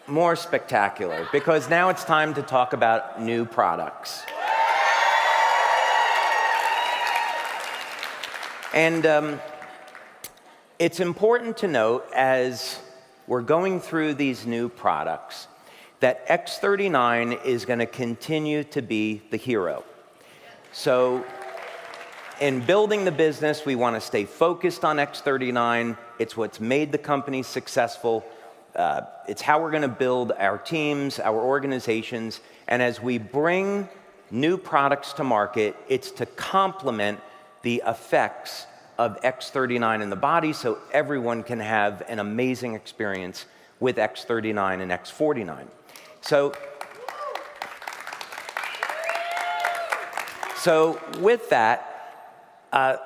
more spectacular, because now it's time to talk about new products. And it's important to note, as we're going through these new products, that X39 is going to continue to be the hero. So in building the business, we want to stay focused on X39. It's what's made the company successful. It's how we're going to build our teams, our organizations. And as we bring new products to market, it's to complement the effects of X39 in the body, so everyone can have an amazing experience with X39 and X49. So with that,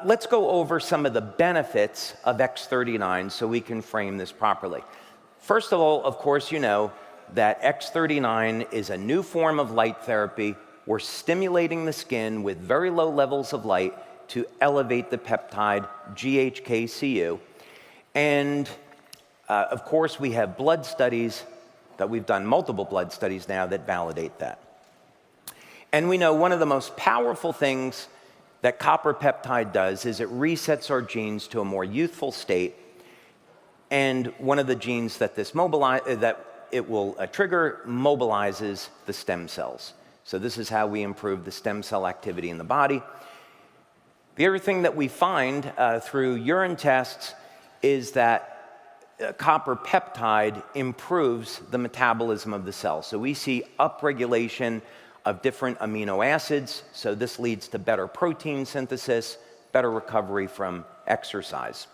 let's go over some of the benefits of X39 so we can frame this properly. First of all, of course, you know that X39 is a new form of light therapy. We're stimulating the skin with very low levels of light to elevate the peptide GHK-Cu. And of course, we have blood studies that we've done, multiple blood studies now, that validate that. And we know one of the most powerful things that copper peptide does is it resets our genes to a more youthful state. And one of the genes that it will trigger mobilizes the stem cells. So this is how we improve the stem cell activity in the body. The other thing that we find through urine tests is that copper peptide improves the metabolism of the cell. So we see upregulation of different amino acids, so this leads to better protein synthesis, better recovery from exercise.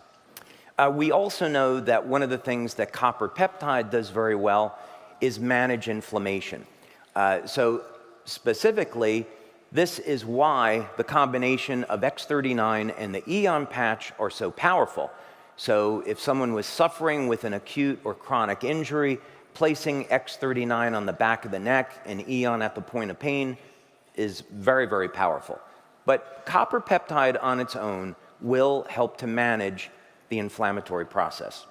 We also know that one of the things that copper peptide does very well is manage inflammation. So specifically, this is why the combination of X39 and the Eon patch are so powerful. So if someone was suffering with an acute or chronic injury, placing X39 on the back of the neck and Eon at the point of pain is very, very powerful. But copper peptide on its own will help to manage the inflammatory process.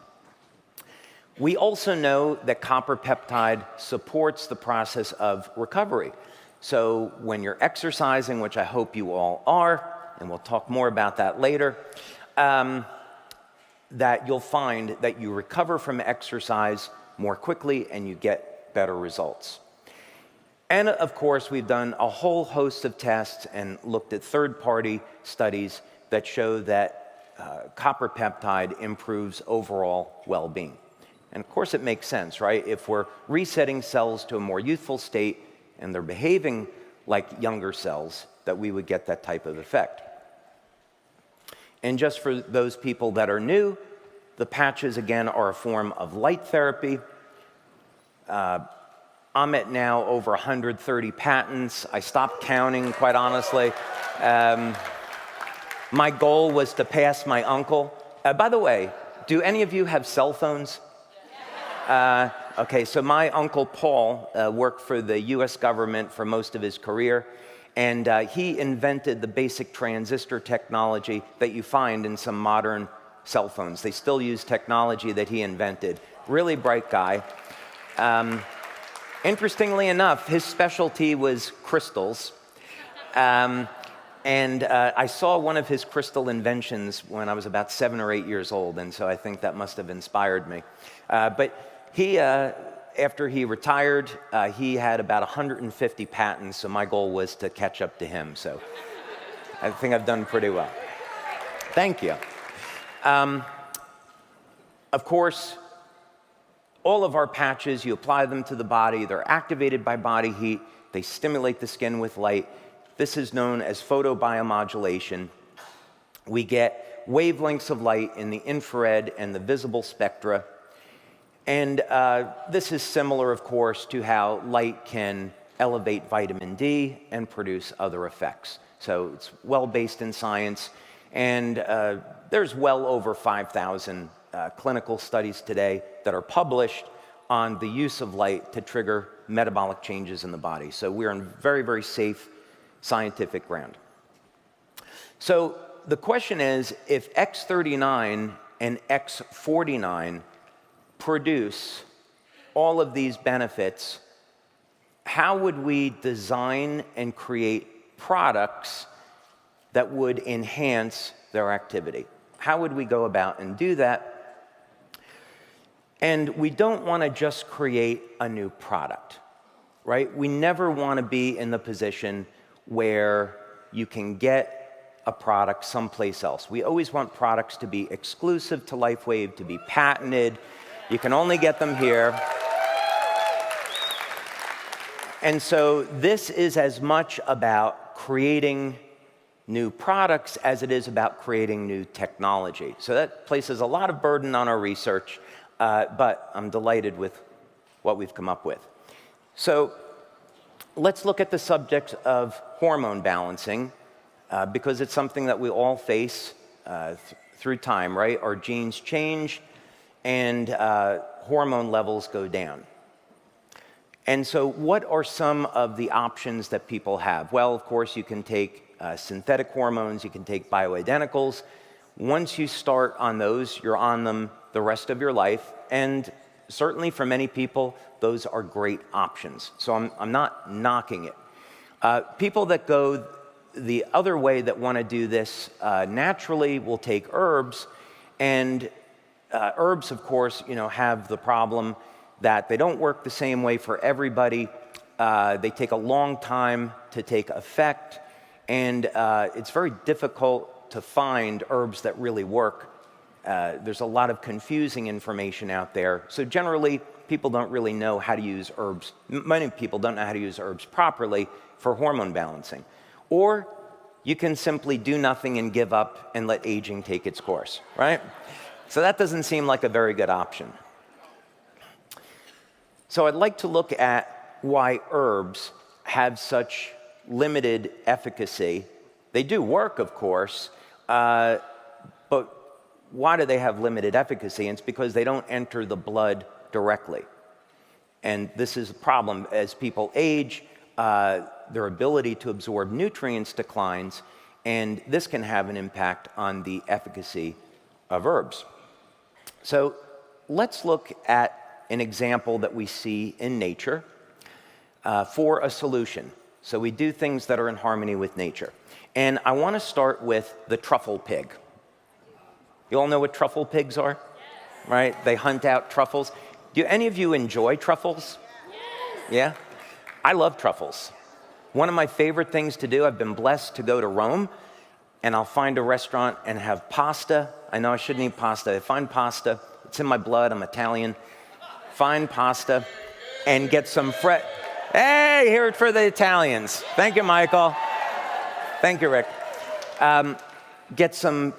We also know that copper peptide supports the process of recovery. So when you're exercising, which I hope you all are, and we'll talk more about that later, that you'll find that you recover from exercise more quickly and you get better results. And of course, we've done a whole host of tests and looked at third-party studies that show that copper peptide improves overall well-being. And of course, it makes sense, right? If we're resetting cells to a more youthful state and they're behaving like younger cells, that we would get that type of effect. And just for those people that are new, the patches, again, are a form of light therapy. I'm at now over 130 patents. I stopped counting, quite honestly. My goal was to pass my uncle. By the way, do any of you have cell phones? Okay, so my uncle Paul worked for the US government for most of his career, and he invented the basic transistor technology that you find in some modern cell phones. They still use technology that he invented. Really bright guy. Interestingly enough, his specialty was crystals. And I saw one of his crystal inventions when I was about 7 or 8 years old, and so I think that must have inspired me. But he, after he retired, he had about 150 patents, so my goal was to catch up to him. So I think I've done pretty well. Thank you. Of course, all of our patches, you apply them to the body, they're activated by body heat, they stimulate the skin with light. This is known as photobiomodulation. We get wavelengths of light in the infrared and the visible spectra. And this is similar, of course, to how light can elevate vitamin D and produce other effects. So it's well based in science. And there's well over 5,000 clinical studies today that are published on the use of light to trigger metabolic changes in the body. So we're on very, very safe scientific ground. So the question is, if X39 and X49 produce all of these benefits, how would we design and create products that would enhance their activity? How would we go about and do that? And we don't want to just create a new product, right? We never want to be in the position where you can get a product someplace else. We always want products to be exclusive to Lifewave, to be patented. You can only get them here. And so this is as much about creating new products as it is about creating new technology. So that places a lot of burden on our research, but I'm delighted with what we've come up with. So let's look at the subject of hormone balancing, because it's something that we all face through time, right? Our genes change and hormone levels go down. And so what are some of the options that people have? Well, of course, you can take synthetic hormones, you can take bioidenticals. Once you start on those, you're on them the rest of your life. And certainly for many people, those are great options. So I'm not knocking it. People that go the other way that want to do this naturally will take herbs. And herbs, of course, have the problem that they don't work the same way for everybody. They take a long time to take effect, and it's very difficult to find herbs that really work. There's a lot of confusing information out there. So generally, people don't really know how to use herbs. Many people don't know how to use herbs properly for hormone balancing. Or you can simply do nothing and give up and let aging take its course, right? So that doesn't seem like a very good option. So I'd like to look at why herbs have such limited efficacy. They do work, of course, but why do they have limited efficacy? And it's because they don't enter the blood directly. And this is a problem. As people age, their ability to absorb nutrients declines, and this can have an impact on the efficacy of herbs. So let's look at an example that we see in nature for a solution. So we do things that are in harmony with nature. And I want to start with the truffle pig. You all know what truffle pigs are? Yes. Right? They hunt out truffles. Do any of you enjoy truffles? Yes. Yeah? I love truffles. One of my favorite things to do, I've been blessed to go to Rome, and I'll find a restaurant and have pasta. I know I shouldn't eat pasta. I find pasta. It's in my blood. I'm Italian. Find pasta and get some fresh. Hey, hear it for the Italians. Thank you, Michael. Thank you, Rick. Get some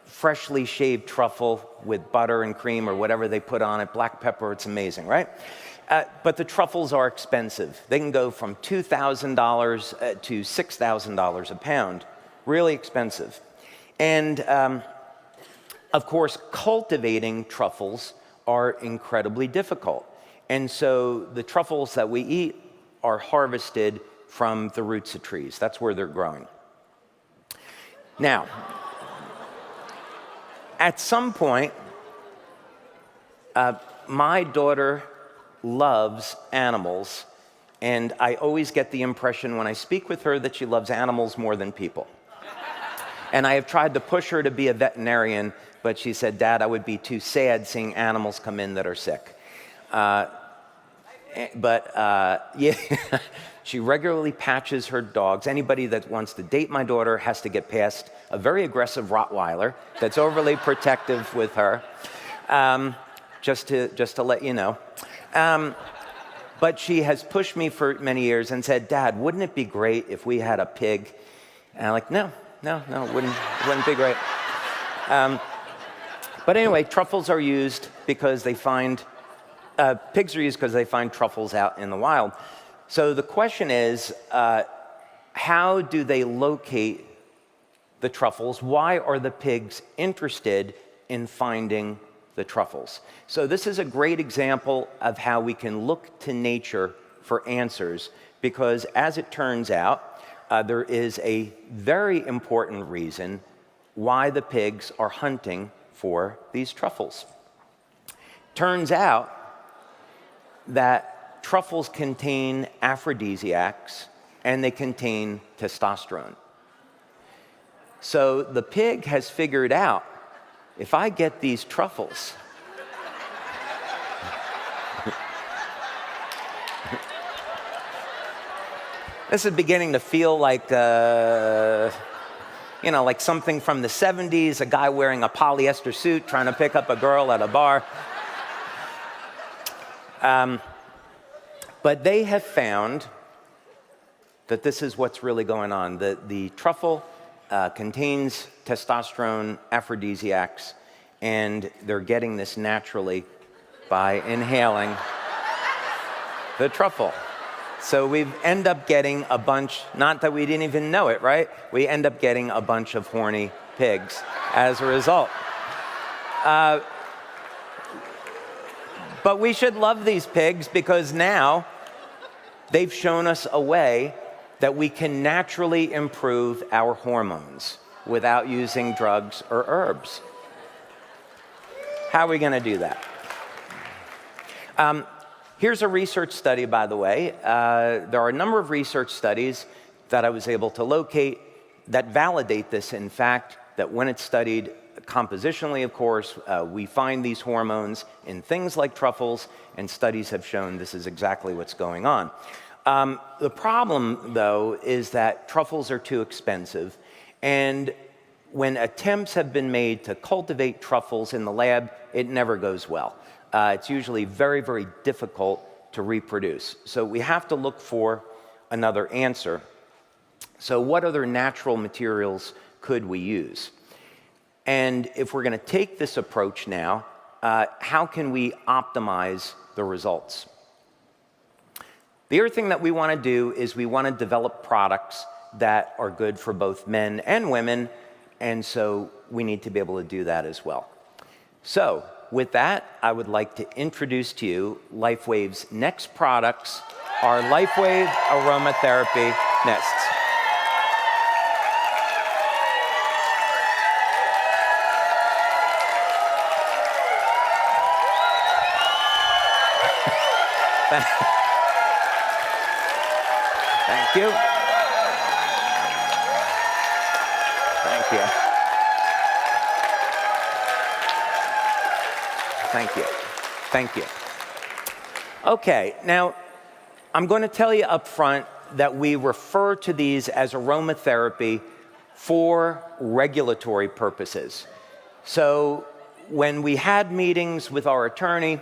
freshly shaved truffle with butter and cream or whatever they put on it, black pepper. It's amazing, right? But the truffles are expensive. They can go from $2,000 to $6,000 a pound. Really expensive. And of course, cultivating truffles are incredibly difficult. And so the truffles that we eat are harvested from the roots of trees. That's where they're growing. Now, at some point, my daughter loves animals, and I always get the impression when I speak with her that she loves animals more than people. And I have tried to push her to be a veterinarian, but she said, "Dad, I would be too sad seeing animals come in that are sick." Yeah, she regularly patches her dogs. Anybody that wants to date my daughter has to get past a very aggressive Rottweiler that's overly protective with her, just to let you know. But she has pushed me for many years and said, "Dad, wouldn't it be great if we had a pig?" And I'm like, no, it wouldn't be great. But anyway, truffles are used because they find, pigs are used because they find truffles out in the wild. So the question is, how do they locate the truffles? Why are the pigs interested in finding the truffles? So this is a great example of how we can look to nature for answers, because as it turns out, there is a very important reason why the pigs are hunting for these truffles. Turns out that truffles contain aphrodisiacs and they contain testosterone. So the pig has figured out, if I get these truffles, this is beginning to feel like, like something from the 70s, a guy wearing a polyester suit trying to pick up a girl at a bar. But they have found that this is what's really going on. The truffle contains testosterone, aphrodisiacs, and they're getting this naturally by inhaling the truffle. So we end up getting a bunch, not that we didn't even know it, right? We end up getting a bunch of horny pigs as a result. But we should love these pigs because now they've shown us a way that we can naturally improve our hormones without using drugs or herbs. How are we going to do that? Here's a research study, by the way. There are a number of research studies that I was able to locate that validate this, in fact, that when it's studied compositionally, of course, we find these hormones in things like truffles, and studies have shown this is exactly what's going on. The problem, though, is that truffles are too expensive, and when attempts have been made to cultivate truffles in the lab, it never goes well. It's usually very, very difficult to reproduce. So we have to look for another answer. So what other natural materials could we use? And if we're going to take this approach now, how can we optimize the results? The other thing that we want to do is we want to develop products that are good for both men and women, and so we need to be able to do that as well. So with that, I would like to introduce to you Lifewave's next products, our Lifewave Aromatherapy Nests. Thank you. Thank you. Thank you. Thank you. Okay, now I'm going to tell you up front that we refer to these as aromatherapy for regulatory purposes. So when we had meetings with our attorney,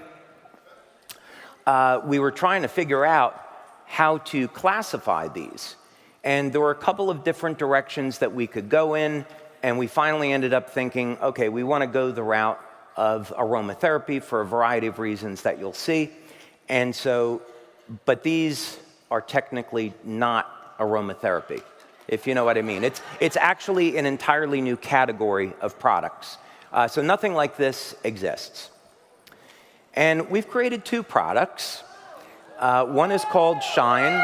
we were trying to figure out how to classify these. And there were a couple of different directions that we could go in, and we finally ended up thinking, okay, we want to go the route of aromatherapy for a variety of reasons that you'll see. And so, but these are technically not aromatherapy, if you know what I mean. It's actually an entirely new category of products. So nothing like this exists. And we've created two products. One is called Shine.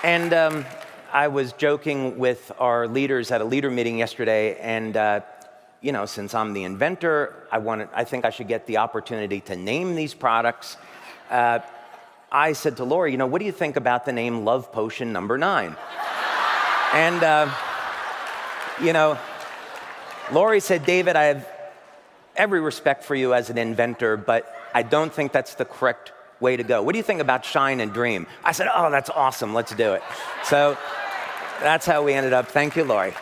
And I was joking with our leaders at a leader meeting yesterday, and since I'm the inventor, I think I should get the opportunity to name these products. I said to Lori, what do you think about the name Love Potion number 9? And Lori said, David, I have every respect for you as an inventor, but I don't think that's the correct way to go. What do you think about Shine and Dream? I said, oh, that's awesome. Let's do it. So that's how we ended up. Thank you, Lori.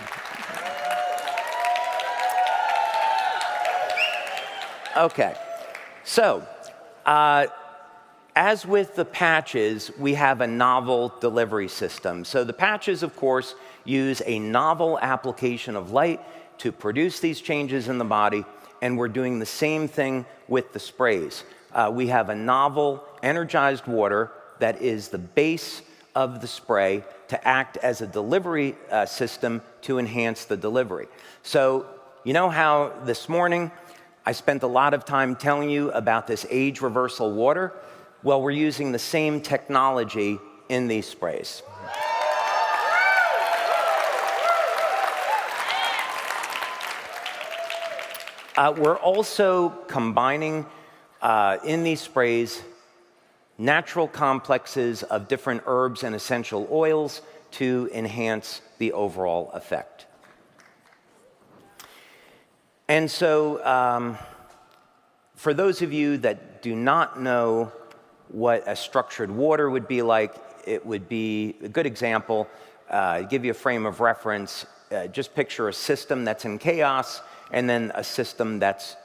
Okay. So as with the patches, we have a novel delivery system. So the patches, of course, use a novel application of light to produce these changes in the body, and we're doing the same thing with the sprays. We have a novel energized water that is the base of the spray to act as a delivery system to enhance the delivery. So you know how this morning I spent a lot of time telling you about this age reversal water? Well, we're using the same technology in these sprays. We're also combining in these sprays natural complexes of different herbs and essential oils to enhance the overall effect. And so for those of you that do not know what a structured water would be like, it would be a good example, give you a frame of reference. Just picture a system that's in chaos and then a system that's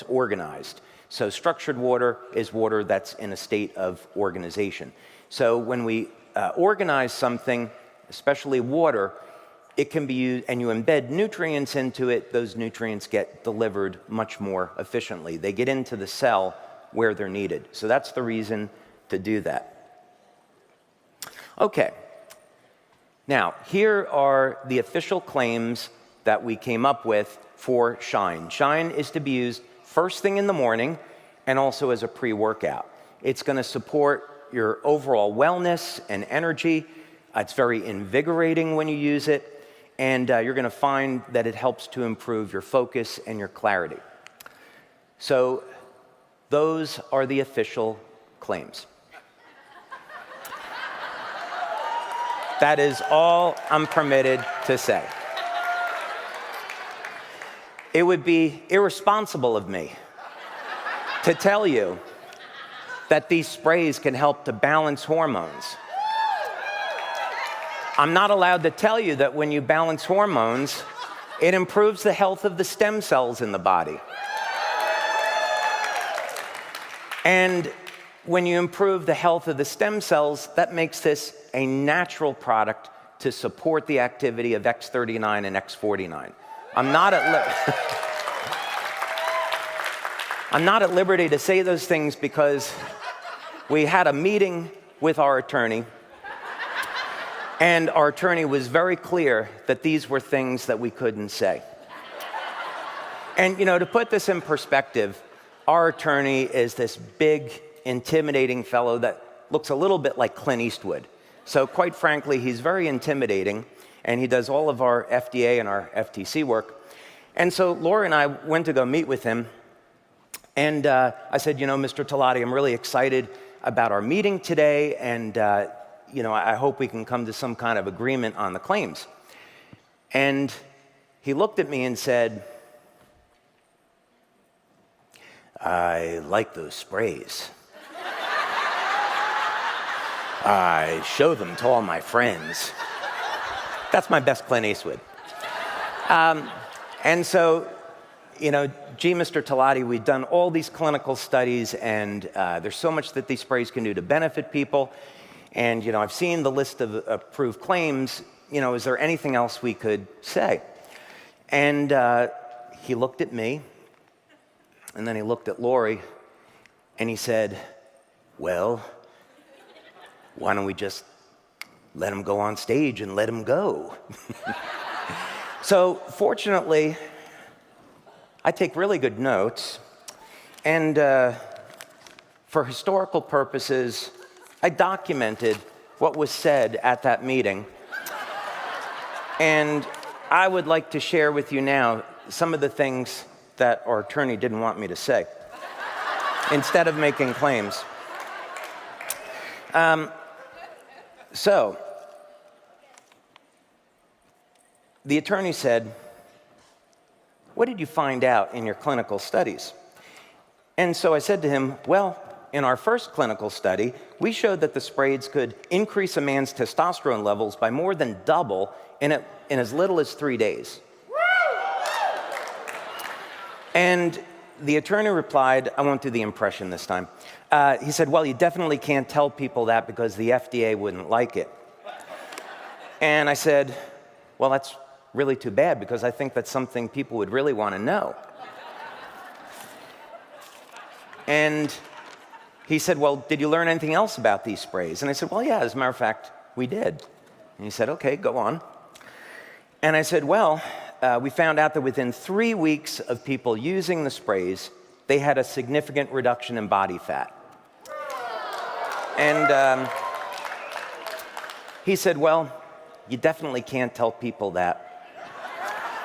organized. So structured water is water that's in a state of organization. So when we organize something, especially water, it can be used, and you embed nutrients into it, those nutrients get delivered much more efficiently. They get into the cell where they're needed. So that's the reason to do that. Okay. Now, here are the official claims that we came up with for Shine. Shine is to be used first thing in the morning and also as a pre-workout. It's going to support your overall wellness and energy. It's very invigorating when you use it, and you're going to find that it helps to improve your focus and your clarity. So those are the official claims. That is all I'm permitted to say. It would be irresponsible of me to tell you that these sprays can help to balance hormones. I'm not allowed to tell you that when you balance hormones, it improves the health of the stem cells in the body. And when you improve the health of the stem cells, that makes this a natural product to support the activity of X39 and X49. I'm not at liberty to say those things because we had a meeting with our attorney, and our attorney was very clear that these were things that we couldn't say. And, you know, to put this in perspective, our attorney is this big, intimidating fellow that looks a little bit like Clint Eastwood. So quite frankly, he's very intimidating, and he does all of our FDA and our FTC work. And so Laura and I went to go meet with him, and I said, you know, Mr. Talati, I'm really excited about our meeting today, and you know, I hope we can come to some kind of agreement on the claims. And he looked at me and said, I like those sprays. I show them to all my friends. That's my best Clint Eastwood. And so, you know, gee, Mr. Talati, we've done all these clinical studies, and there's so much that these sprays can do to benefit people. And, you know, I've seen the list of approved claims. You know, is there anything else we could say? And he looked at me, and then he looked at Lori, and he said, well, why don't we just let him go on stage and let him go? So fortunately, I take really good notes, and for historical purposes, I documented what was said at that meeting, and I would like to share with you now some of the things that our attorney didn't want me to say, instead of making claims. So, the attorney said, what did you find out in your clinical studies? And so I said to him, well, in our first clinical study, we showed that the sprays could increase a man's testosterone levels by more than double in as little as 3 days. And the attorney replied, I won't do the impression this time. He said, well, you definitely can't tell people that because the FDA wouldn't like it. And I said, well, that's really too bad because I think that's something people would really want to know. And he said, well, did you learn anything else about these sprays? And I said, well, yeah, as a matter of fact, we did. And he said, okay, go on. And I said, well, we found out that within 3 weeks of people using the sprays, they had a significant reduction in body fat. And he said, well, you definitely can't tell people that.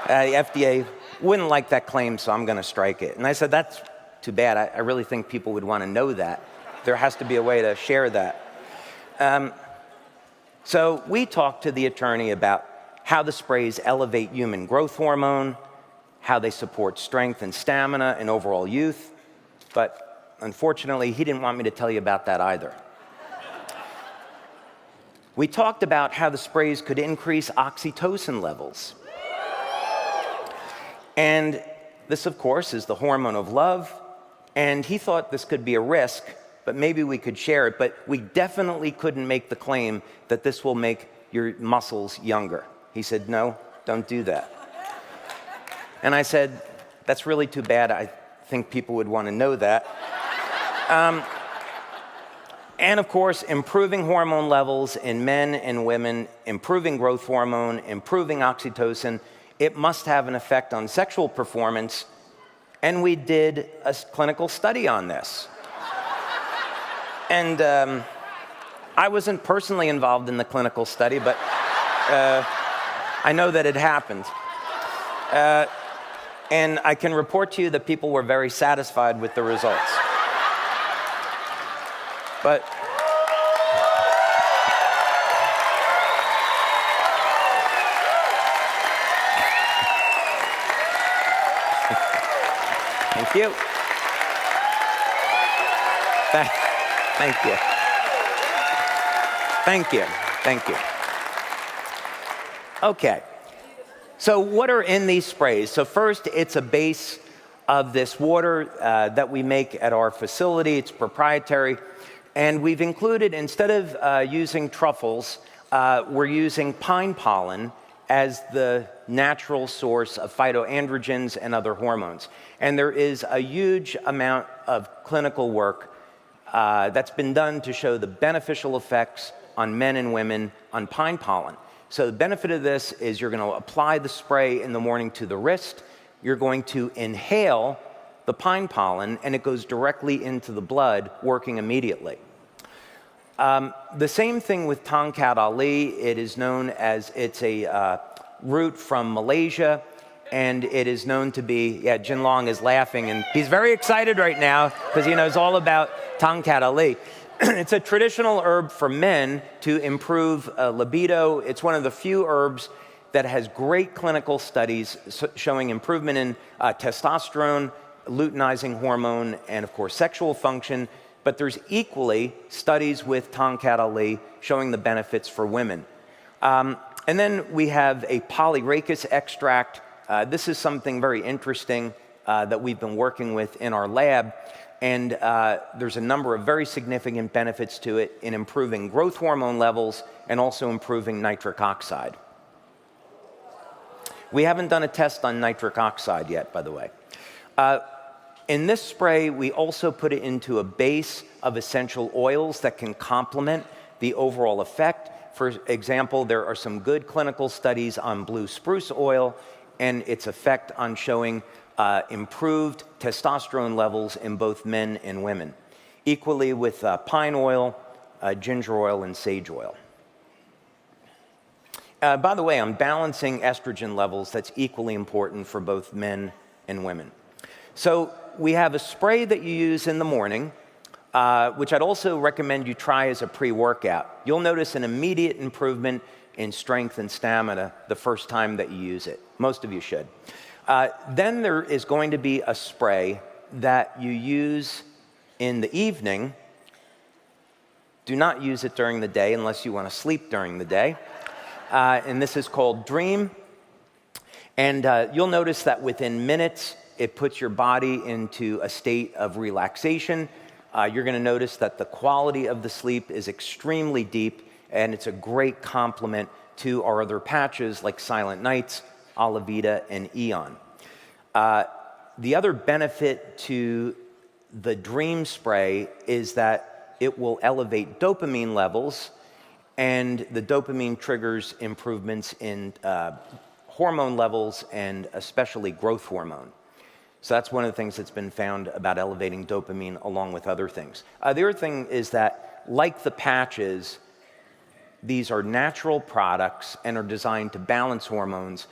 The FDA wouldn't like that claim, so I'm going to strike it. And I said, that's too bad. I really think people would want to know that. There has to be a way to share that. So we talked to the attorney about how the sprays elevate human growth hormone, how they support strength and stamina and overall youth. But unfortunately, he didn't want me to tell you about that either. We talked about how the sprays could increase oxytocin levels. And this, of course, is the hormone of love. And he thought this could be a risk, but maybe we could share it. But we definitely couldn't make the claim that this will make your muscles younger. He said, no, don't do that. And I said, that's really too bad. I think people would want to know that. And of course, improving hormone levels in men and women, improving growth hormone, improving oxytocin, it must have an effect on sexual performance. And we did a clinical study on this. And I wasn't personally involved in the clinical study, but I know that it happened. And I can report to you that people were very satisfied with the results. But thank you. Thank you. Thank you. Thank you. Okay. So what are in these sprays? So first, it's a base of this water that we make at our facility. It's proprietary. And we've included, instead of using truffles, we're using pine pollen as the natural source of phytoandrogens and other hormones. And there is a huge amount of clinical work that's been done to show the beneficial effects on men and women on pine pollen. So the benefit of this is you're going to apply the spray in the morning to the wrist. You're going to inhale the pine pollen, and it goes directly into the blood, working immediately. The same thing with Tongkat Ali. It is known as, it's a root from Malaysia, and it is known to be, yeah, Jin Long is laughing, and he's very excited right now because he knows all about Tongkat Ali. It's a traditional herb for men to improve libido. It's one of the few herbs that has great clinical studies showing improvement in testosterone, luteinizing hormone, and of course sexual function. But there's equally studies with Tongkat Ali showing the benefits for women. And then we have a polyrachis extract. This is something very interesting that we've been working with in our lab. And there's a number of very significant benefits to it in improving growth hormone levels and also improving nitric oxide. We haven't done a test on nitric oxide yet, by the way. In this spray, we also put it into a base of essential oils that can complement the overall effect. For example, there are some good clinical studies on blue spruce oil and its effect on showing improved testosterone levels in both men and women. Equally with pine oil, ginger oil, and sage oil. By the way, I'm balancing estrogen levels. That's equally important for both men and women. So we have a spray that you use in the morning, which I'd also recommend you try as a pre-workout. You'll notice an immediate improvement in strength and stamina the first time that you use it. Most of you should. Then there is going to be a spray that you use in the evening. Do not use it during the day unless you want to sleep during the day. And this is called Dream. And you'll notice that within minutes, it puts your body into a state of relaxation. You're going to notice that the quality of the sleep is extremely deep, and it's a great complement to our other patches like Silent Nights, Alavita, and Eon. The other benefit to the Dream spray is that it will elevate dopamine levels, and the dopamine triggers improvements in hormone levels and especially growth hormone. So that's one of the things that's been found about elevating dopamine along with other things. The other thing is that, like the patches, these are natural products and are designed to balance hormones.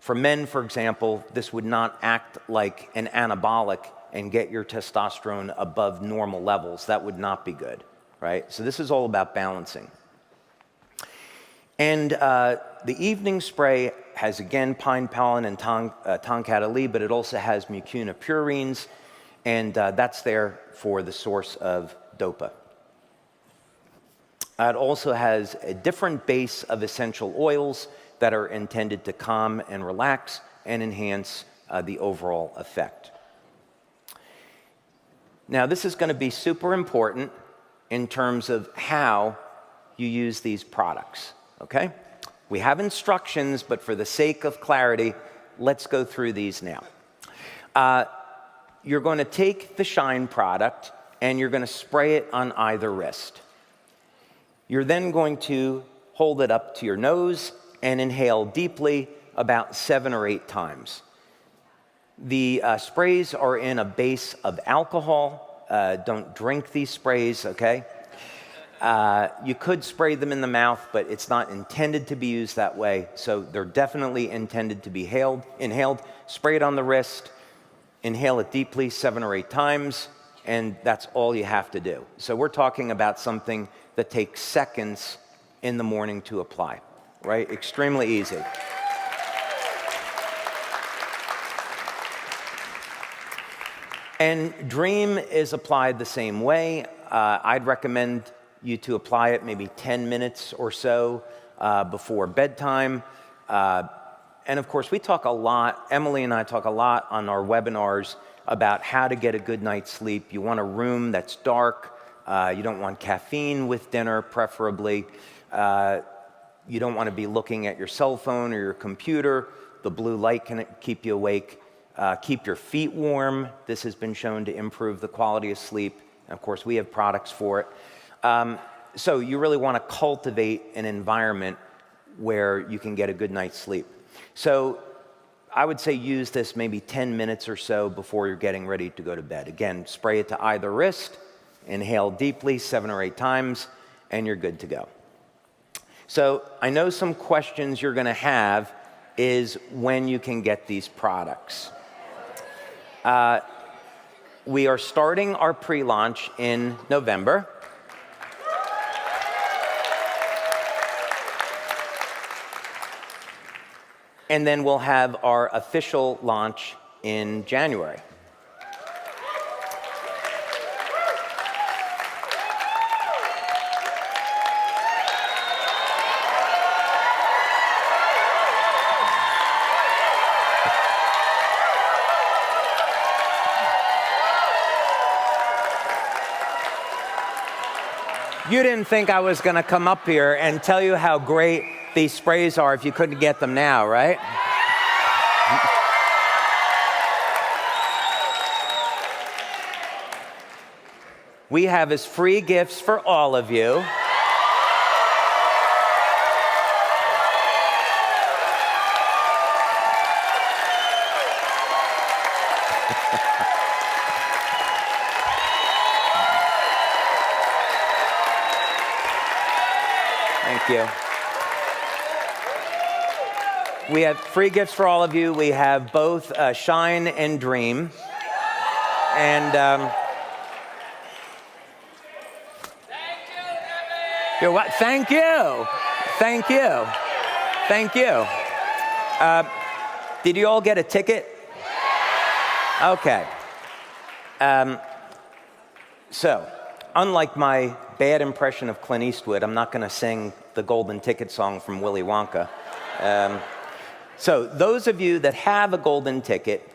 For men, for example, this would not act like an anabolic and get your testosterone above normal levels. That would not be good, right? So this is all about balancing. And the evening spray has, again, pine pollen and tonkat ali, but it also has mucuna purines, and that's there for the source of dopa. It also has a different base of essential oils that are intended to calm and relax and enhance the overall effect. Now, this is going to be super important in terms of how you use these products, okay? We have instructions, but for the sake of clarity, let's go through these now. You're going to take the Shine product and you're going to spray it on either wrist. You're then going to hold it up to your nose and inhale deeply about 7 or 8 times. The sprays are in a base of alcohol. Don't drink these sprays, okay? You could spray them in the mouth, but it's not intended to be used that way. So they're definitely intended to be inhaled. Spray it on the wrist, inhale it deeply 7 or 8 times, and that's all you have to do. So we're talking about something that takes seconds in the morning to apply, right? Extremely easy. And Dream is applied the same way. I'd recommend you to apply it maybe 10 minutes or so before bedtime. And of course, we talk a lot, Emily and I talk a lot on our webinars about how to get a good night's sleep. You want a room that's dark. You don't want caffeine with dinner, preferably. You don't want to be looking at your cell phone or your computer. The blue light can keep you awake. Keep your feet warm. This has been shown to improve the quality of sleep. And of course, we have products for it. So you really want to cultivate an environment where you can get a good night's sleep. So I would say use this maybe 10 minutes or so before you're getting ready to go to bed. Again, spray it to either wrist, inhale deeply 7 or 8 times, and you're good to go. So I know some questions you're going to have is when you can get these products. We are starting our pre-launch in November. And then we'll have our official launch in January. You didn't think I was going to come up here and tell you how great these sprays are if you couldn't get them now, right? We have as free gifts for all of you. Thank you. We have free gifts for all of you. We have both Shine and Dream. And you're what? Thank you. Thank you. Thank you. Did you all get a ticket? Okay. So, unlike my bad impression of Clint Eastwood, I'm not going to sing the Golden Ticket song from Willy Wonka. So those of you that have a golden ticket,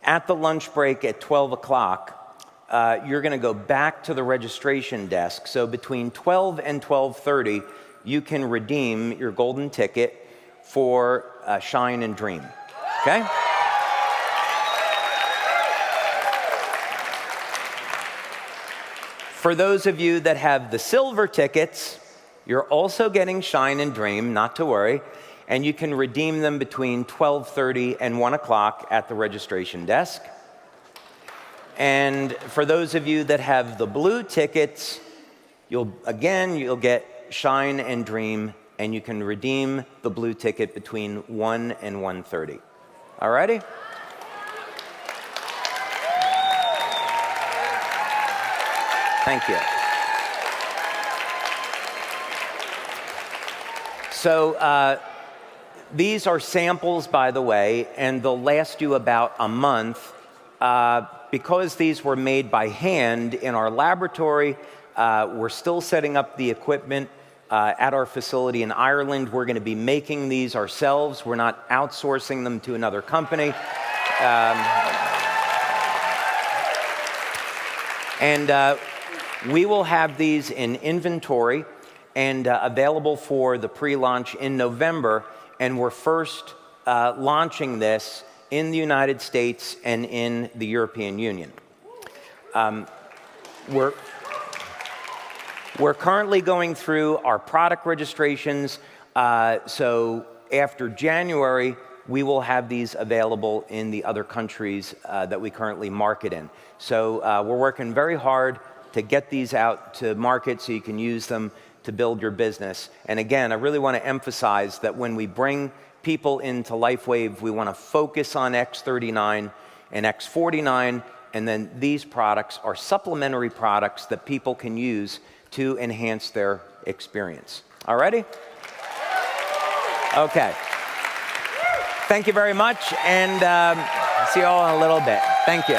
at the lunch break at 12 o'clock, you're going to go back to the registration desk. So between 12 and 12:30, you can redeem your golden ticket for Shine and Dream. Okay? For those of you that have the silver tickets, you're also getting Shine and Dream, not to worry. And you can redeem them between 12:30 and 1 o'clock at the registration desk. And for those of you that have the blue tickets, you'll get Shine and Dream and you can redeem the blue ticket between 1 and 1:30. All righty? Thank you. So these are samples, by the way, and they'll last you about a month. Because these were made by hand in our laboratory, we're still setting up the equipment at our facility in Ireland. We're going to be making these ourselves. We're not outsourcing them to another company. We will have these in inventory and available for the pre-launch in November. And we're first launching this in the United States and in the European Union. We're currently going through our product registrations, so after January, we will have these available in the other countries that we currently market in. So we're working very hard to get these out to market so you can use them to build your business. And again, I really want to emphasize that when we bring people into Lifewave, we want to focus on X39 and X49, and then these products are supplementary products that people can use to enhance their experience. All righty? Okay. Thank you very much, and see you all in a little bit. Thank you.